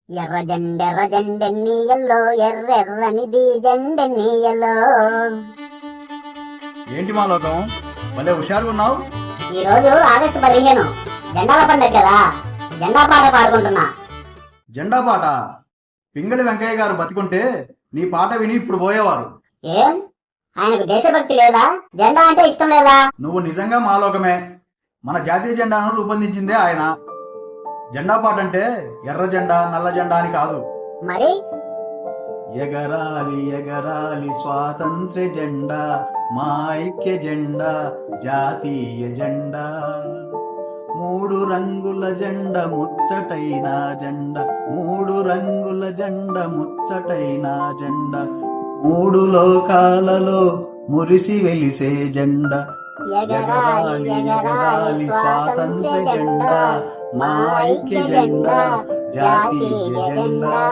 ఎర్ర జెండెన్నీయల్లో ఎర్రెర్రనిది జెండెన్నీయల్లో. ఏంటి మా లోకం, భలే హుషారుగా ఉన్నావు. ఈ రోజు ఆగస్టు 15 జెండాల పండుగ కదా, జెండా పాట పాడుకుంటున్నా. జెండా పాట? పింగళి వెంకయ్య గారు బతికుంటే నీ పాట విని ఇప్పుడు పోయేవారు. ఏం ఆయనకు దేశభక్తి లేదా? జెండా అంటే ఇష్టం లేదా? నువ్వు నిజంగా మా లోకమే. మన జాతీయ జెండాను రూపొందించిందే ఆయన. జెండా పాట అంటే ఎర్ర జెండా నల్ల జెండా అని కాదు. మరి ఎగరాలి ఎగరాలి స్వాతంత్ర్య జెండా, మా ఐక్య జెండా జాతీయ జెండా. మూడు రంగుల జెండ ముచ్చటైన జెండ, మూడు రంగుల జెండ ముచ్చటైన జెండ, మూడు లోకాలలో మురిసి వెలిసే జెండ. ఎగరాలి ఎగరాలి స్వాతంత్ర్య జెండా, మా ఐక్య జెండా జాతీయ జెండా.